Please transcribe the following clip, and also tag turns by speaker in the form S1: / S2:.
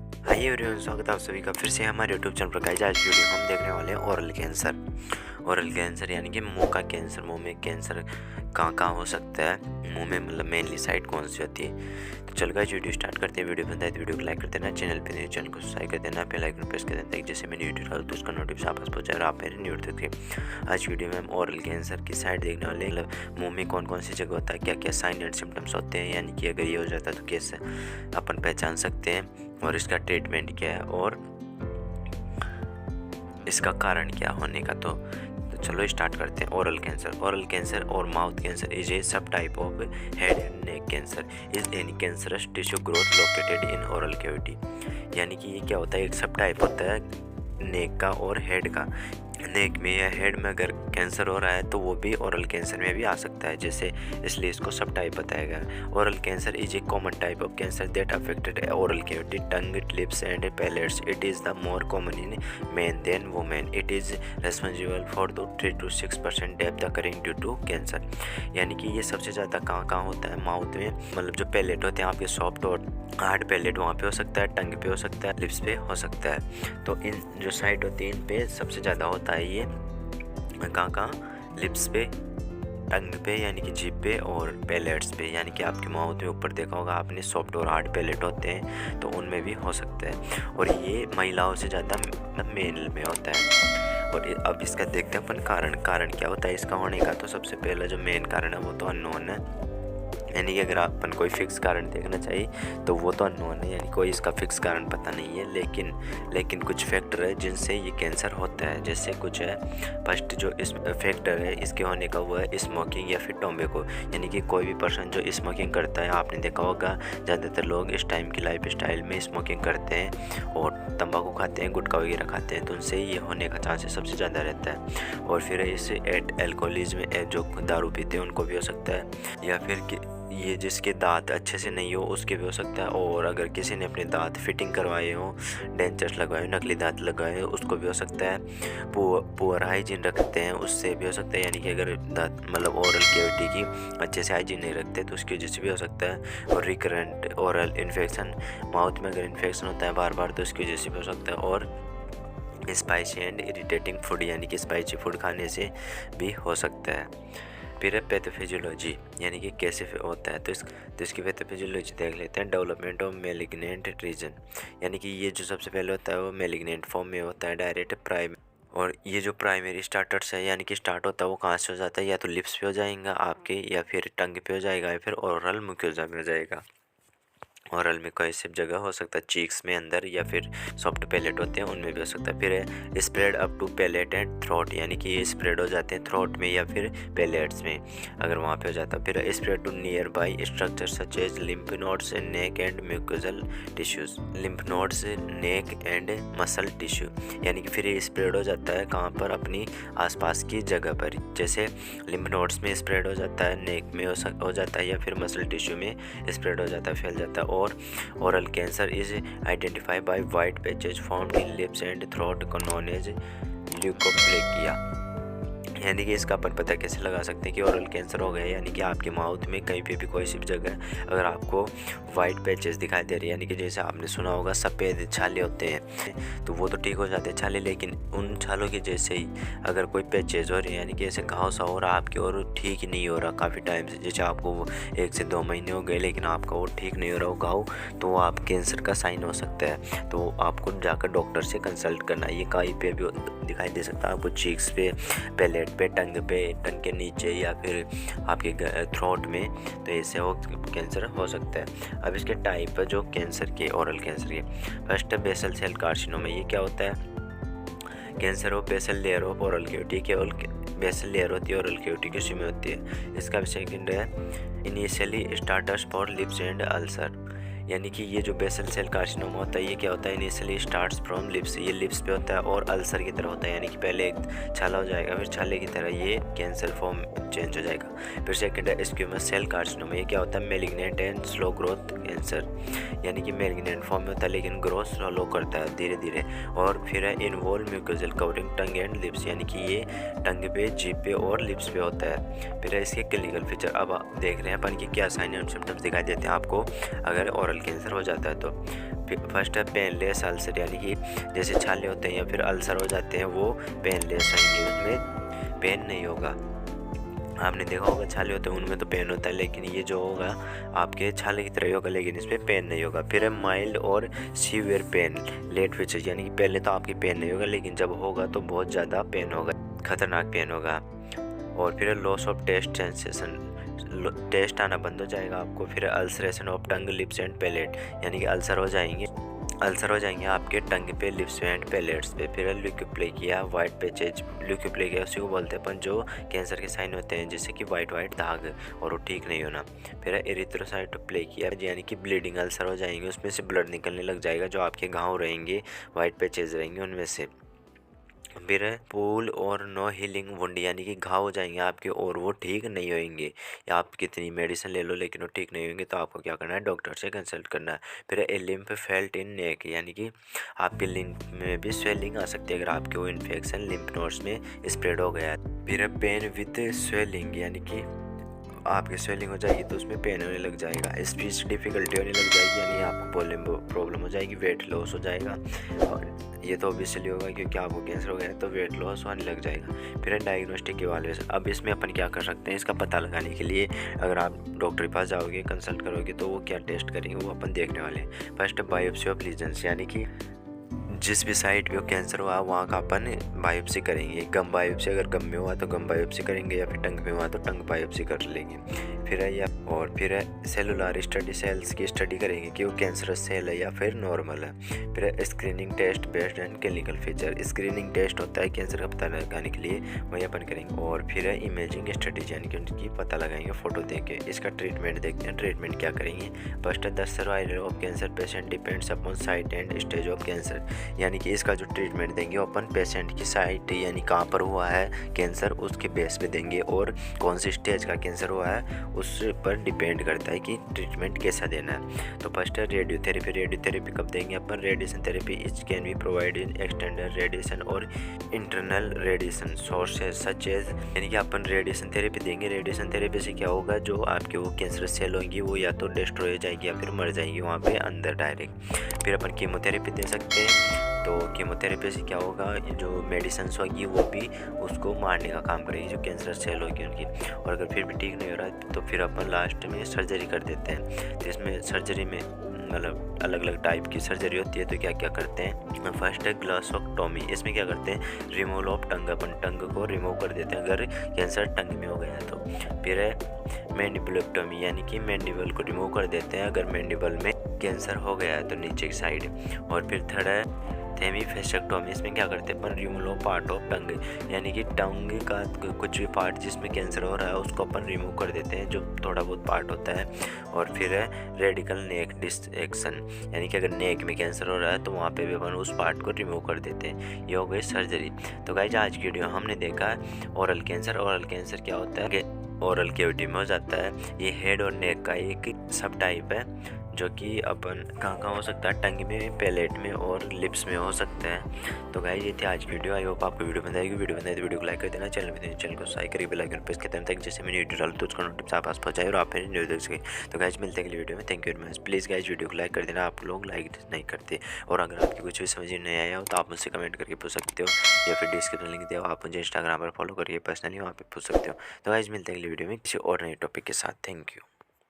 S1: Hi everyone, स्वागत है आप सभी का फिर से हमारे यूट्यूब चैनल पर। गाइस, आज वीडियो हम देखने वाले हैं ओरल कैंसर। ओरल कैंसर यानी कि मुंह का कैंसर। मुंह में कैंसर कहाँ कहाँ हो सकता है, मुंह में मतलब मेनली साइड कौन सी होती है। तो चल गाइस, वीडियो स्टार्ट करते हैं। वीडियो पसंद आए तो वीडियो को लाइक कर देना, चैनल पे नए चैनल को सब्सक्राइब कर देना, बेल आइकन प्रेस कर देना ताकि जैसे मैं वीडियो डालूं तो उसका नोटिफिकेशन आप पास पहुंचे और आप मेरे न्यू देखें। आज वीडियो में हम ओरल कैंसर की साइड देखने वाले हैं, मतलब मुँह में कौन कौन सी जगह होता है, क्या क्या साइन एंड सिम्टम्स होते हैं, यानी कि अगर ये हो जाता है तो कैसे अपन पहचान सकते हैं और इसका ट्रीटमेंट क्या है और इसका कारण क्या होने का। तो चलो स्टार्ट करते हैं। ओरल कैंसर और माउथ कैंसर इज ए सब type of head and neck cancer is any cancerous tissue growth located in oral cavity. यानी कि ये क्या होता है, एक सब टाइप होता है नेक का और हेड का। नेक में या हेड में अगर कैंसर हो रहा है तो वो भी ओरल कैंसर में भी आ सकता है, जैसे इसलिए इसको सब टाइप बताया गया। Oral cancer is a common type of cancer that affected oral cavity, tongue, lips and palates. It is the more common in men than women. It is responsible for the 3 to 6% death occurring due to cancer. यानी कि ये सबसे ज़्यादा कहाँ कहाँ होता है, mouth में, मतलब जो पैलेट होते हैं आपके सॉफ्ट और हार्ड पैलेट, वहाँ पे हो सकता है, टंग पे हो सकता है, लिप्स पे हो सकता है। तो इन जो साइड होती है इन पे सबसे ज़्यादा होता है ये कहाँ कहाँ, लिप्स पे, टंग पे यानी कि जीभ पे और पैलेट्स पे। यानी कि आपके माउथ में ऊपर देखा होगा आपने सॉफ्ट और हार्ड पैलेट होते हैं तो उनमें भी हो सकता है। और ये महिलाओं से ज़्यादा मेल में होता है। और अब इसका देखते हैं अपन कारण क्या होता है इसका होने का। तो सबसे पहला जो मेन कारण है वो तो अननोन है, यानी कि अगर अपन कोई फिक्स कारण देखना चाहिए तो वो तो अननोन है, यानी कोई इसका फिक्स कारण पता नहीं है। लेकिन कुछ फैक्टर है जिनसे ये कैंसर होता है। जैसे कुछ है, फर्स्ट जो इस फैक्टर है इसके होने का वो है स्मोकिंग या फिर टोबैको। यानी कि कोई भी पर्सन जो स्मोकिंग करता है, आपने देखा होगा ज़्यादातर लोग इस टाइम की लाइफ स्टाइल में स्मोकिंग करते हैं और तंबाकू खाते हैं, गुटखा वगैरह खाते हैं, तो उनसे ये होने का चांसेस सबसे ज़्यादा रहता है। और फिर इस एल्कोहलिज्म जो दारू पीते हैं उनको भी हो सकता है, या फिर ये जिसके दांत अच्छे से नहीं हो उसके भी हो सकता है। और अगर किसी ने अपने दांत फिटिंग करवाए हो, डेंचर्स लगवाए हो, नकली दांत लगाए हो, उसको भी हो सकता है। पुअर हाइजीन रखते हैं उससे भी हो सकता है। यानी कि अगर दांत मतलब ओरल कैविटी की अच्छे से हाइजीन नहीं रखते तो उसकी वजह से भी हो सकता है। और रिकरेंट ओरल इन्फेक्शन, माउथ में अगर इन्फेक्शन होता है बार बार तो उसकी वजह से भी हो सकता है। और स्पाइसी एंड इरिटेटिंग फूड, यानी कि स्पाइसी फूड खाने से भी हो सकता है। फिर है पैथोफिजियोलॉजी, यानी कि कैसे होता है। तो इसकी पैथोफिजियोलॉजी देख लेते हैं। डेवलपमेंट ऑफ मेलिग्नेंट रीजन, यानी कि ये जो सबसे पहले होता है वो मेलिग्नेंट फॉर्म में होता है, डायरेक्ट प्राइम। और ये जो प्राइमरी स्टार्टर्स है, यानी कि स्टार्ट होता है वो कहाँ से हो जाता है, या तो लिप्स पे हो जाएगा आपके, या फिर टंग पे हो जाएगा, या फिर ओरल म्यूकोसा में हो जाएगा। ओरल में कोई सी जगह हो सकता है, चीक्स में अंदर, या फिर सॉफ्ट पैलेट होते हैं उनमें भी हो सकता है। फिर है spread up to palate and throat, यानी कि ये स्प्रेड हो जाते हैं थ्रोट में या फिर पैलेट्स में अगर वहाँ पे हो जाता है। फिर spread to nearby structure such as lymph nodes, neck and mucosal tissues. Lymph nodes, neck and muscle tissue, यानी कि फिर ये स्प्रेड हो जाता है कहाँ पर, अपनी आसपास की जगह पर। जैसे लिम्फ नोड्स में स्प्रेड हो जाता है, नेक में हो जाता है, या फिर मसल टिश्यू में स्प्रेड हो जाता है, फैल जाता है। और oral cancer is identified by white patches found in lips and throat known as leukoplakia. यानी कि इसका अपन पता कैसे लगा सकते हैं कि ओरल कैंसर हो गया। यानी कि आपके माउथ में कहीं पे भी कोई सी भी जगह अगर आपको वाइट पैचेस दिखाई दे रही है, यानी कि जैसे आपने सुना होगा सफ़ेद छाले होते हैं, तो वो तो ठीक हो जाते हैं छाले, लेकिन उन छालों के जैसे ही अगर कोई पैचेस हो रही है, यानी कि ऐसे घाव सा हो रहा आपके और ठीक ही नहीं हो रहा काफ़ी टाइम से, जैसे आपको वो 1 से 2 महीने हो गए लेकिन आपका वो ठीक नहीं हो रहा वो घाव, तो वो आप कैंसर का साइन हो सकता है। तो आपको जाकर डॉक्टर से कंसल्ट करना। ये कहीं पे भी दिखाई दे सकता है आपको, चीक्स पे, पैलेट पे, टंग के नीचे, या फिर आपके थ्रोट में, तो ऐसे वो कैंसर हो सकता है। अब इसके टाइप है जो कैंसर के, ओरल कैंसर के। फर्स्ट है बेसल सेल कार्सिनोमा। ये क्या होता है, cancer of basal layer of oral cavity के बेसल लेयर होती है ओरल कैविटी की, उसी में होती है। इसका सेकंड है initially starters for lips and ulcer, यानी कि ये जो बेसल सेल कार्सिनोमा होता है ये क्या होता है, इनिशियली स्टार्ट्स फ्रॉम लिप्स, ये लिप्स पे होता है और अल्सर की तरह होता है, यानी कि पहले एक छाला हो जाएगा फिर छाले की तरह ये कैंसर फॉर्म चेंज हो जाएगा। फिर सेकंड है स्क्यूमस सेल कार्सिनोमा। ये क्या होता है, malignant and slow growth cancer, यानी कि मेलिग्नेंट फॉर्म में होता है लेकिन ग्रोथ स्लो करता है धीरे धीरे। और फिर है involve mucosal covering tongue and lips, यानी कि ये टंग पे, जीभ पे और लिप्स पे होता है। फिर है इसके क्लिनिकल फीचर। अब आप देख रहे हैं अपन कि क्या साइन एंड सिम्टम्स दिखाई देते हैं आपको अगर ओरल ओरल कैंसर हो जाता है। तो फर्स्ट है पेनलेस अल्सर, यानी कि जैसे छाले होते हैं या फिर अल्सर हो जाते हैं वो पेनलेस होंगे, उसमें पेन नहीं होगा। आपने देखा होगा छाले होते हैं उनमें तो पेन होता है, लेकिन ये जो होगा आपके छाले की तरह ही होगा, लेकिन इसमें पेन नहीं होगा। फिर है माइल्ड और सीवियर पेन लेट फीचर, यानी कि पहले तो आपकी पेन नहीं होगा, लेकिन जब होगा तो बहुत ज़्यादा पेन होगा, खतरनाक पेन होगा। और फिर loss of taste sensation, taste आना बंद हो जाएगा आपको। फिर ulceration of tongue, lips and palate, यानी कि अल्सर हो जाएंगे आपके टंग पे, लिप्स एंड पैलेट्स पे। फिर ल्यूकोप्लेकिया, वाइट पैचेज, ल्यूकोप्लेकिया उसी को बोलते हैं अपन जो कैंसर के साइन होते हैं, जैसे कि वाइट दाग और वो ठीक नहीं होना। फिर एरिथ्रोसाइटोप्लेकिया, यानी कि ब्लीडिंग अल्सर हो जाएंगे, उसमें से ब्लड निकलने लग जाएगा, जो आपके घाव रहेंगे, वाइट पैचेज रहेंगे उनमें से। फिर पूल और नो हीलिंग वुंड, यानी कि घाव हो जाएंगे आपके और वो ठीक नहीं होंगे, या आप कितनी मेडिसिन ले लो लेकिन वो ठीक नहीं होंगे, तो आपको क्या करना है, डॉक्टर से कंसल्ट करना है। फिर ए लिम्फ फेल्ट इन नेक, यानी कि आपके लिम्फ में भी स्वेलिंग आ सकती है अगर आपके वो इन्फेक्शन लिम्फ नोड्स में स्प्रेड हो गया है। फिर पेन विद स्वेलिंग, यानी कि आपकी स्वेलिंग हो जाएगी तो उसमें पेन होने लग जाएगा, स्पीच डिफिकल्टी होने लग जाएगी, यानी आपको बोलने में प्रॉब्लम हो जाएगी, वेट लॉस हो जाएगा, और ये तो ऑब्वियसली होगा क्योंकि आपको कैंसर हो गया है तो वेट लॉस होने लग जाएगा। फिर डायग्नोस्टिक इवैल्यूएशन, अब इसमें अपन क्या कर सकते हैं, इसका पता लगाने के लिए अगर आप डॉक्टर के पास जाओगे, कंसल्ट करोगे, तो वो क्या टेस्ट करेंगे वो अपन देखने वाले हैं। फर्स्ट बायोप्सी ऑफ लीजन्स, यानी कि जिस भी साइड पे वो कैंसर हुआ वहाँ का अपन बायोप्सी करेंगे। गम बायोप्सी, अगर गम में हुआ तो गम बायोप्सी करेंगे, या फिर टंग में हुआ तो टंग बायोप्सी कर लेंगे। फिर है फिर है सेलुलर स्टडी, सेल्स की स्टडी करेंगे कि वो कैंसरस सेल है या फिर नॉर्मल है। फिर है screening test based and clinical feature, screening test होता है कैंसर का पता लगाने के लिए, वही अपन करेंगे। और फिर है इमेजिंग स्टडीज, यानी कि उनकी पता लगाएंगे फोटो देख के। इसका ट्रीटमेंट देखते हैं, ट्रीटमेंट क्या करेंगे। फर्स्ट है the survival of cancer patient depends upon site and stage of cancer, यानी कि इसका जो ट्रीटमेंट देंगे वो अपन पेशेंट की साइट, यानी कहाँ पर हुआ है कैंसर उसके बेस पे देंगे, और कौन सी स्टेज का कैंसर हुआ है उस पर डिपेंड करता है कि ट्रीटमेंट कैसा देना है। तो फर्स्ट है रेडियोथेरेपी, रेडियोथेरेपी कब देंगे अपन, radiation therapy each can be provide in extended radiation और internal radiation sources such as, यानी कि अपन रेडिएशन थेरेपी देंगे। रेडिएशन थेरेपी से क्या होगा, जो आपके वो कैंसर सेल होंगी वो या तो डिस्ट्रॉय हो जाएगी या फिर मर जाएंगी वहाँ पे अंदर डायरेक्ट। फिर अपन कीमोथेरेपी दे सकते हैं, तो कीमोथेरेपी से क्या होगा, जो मेडिसिन होगी वो भी उसको मारने का काम करेगी, जो कैंसर सेल होगी उनकी। और अगर फिर भी ठीक नहीं हो रहा तो फिर अपन लास्ट में सर्जरी कर देते हैं। तो इसमें सर्जरी में मतलब अलग अलग टाइप की सर्जरी होती है, तो क्या क्या करते हैं। फर्स्ट है ग्लॉसोटॉमी, इसमें क्या करते हैं, रिमूवल ऑफ टंग, अपन टंग को रिमूव कर देते हैं अगर कैंसर टंग में हो गया है तो। फिर है मैंडिबुलेक्टोमी, यानी कि मैंडिबल को रिमूव कर देते हैं अगर मैंडिबल में कैंसर हो गया है तो नीचे की साइड। और फिर थर्ड है हेमीफेस्टेक्टोमी, इसमें क्या करते हैं अपन, removal of part of tongue, यानी कि टंग का कुछ भी पार्ट जिसमें कैंसर हो रहा है उसको अपन रिमूव कर देते हैं, जो थोड़ा बहुत पार्ट होता है। और फिर है रेडिकल नेक डिसेक्शन, यानी कि अगर नेक में कैंसर हो रहा है तो वहाँ पे भी अपन उस पार्ट को रिमूव कर देते हैं। ये हो गई सर्जरी। तो गाइस आज की वीडियो हमने देखा है ओरल कैंसर। ओरल कैंसर क्या होता है, ओरल कैविटी में हो जाता है, ये हेड और नेक का एक सब टाइप है, जो कि अपन कहाँ हो सकता है, टंग में, पैलेट में और लिप्स में हो सकता है। तो गाइस ये थी आज वीडियो। आई होप आपको वीडियो बनाएगी, वीडियो बनाए तो वीडियो को लाइक कर देना, चैनल में चैनल को सब्सक्राइब करके बेल आइकन प्रेस कर देना ताकि जैसे मैंने वीडियो डालूं तो उसका नोटिफिकेशन आप पास पहुंचाए और आप मेरी न्यूज़ देख सकें। तो गाइस मिलते हैं अगली वीडियो में, thank you very much. Please guys video को लाइक कर देना, आप लोग लाइक नहीं करते। और अगर आपकी कुछ भी समझ नहीं आया हो तो आप मुझसे कमेंट करके पूछ सकते हो, या फिर डिस्क्रिप्शन लिंक दिया आप मुझे इंस्टाग्राम पर फॉलो करके पर्सनली वहाँ पर पूछ सकते हो। तो गाइस मिलते हैं अगली वीडियो में किसी और नए टॉपिक के साथ। Thank you.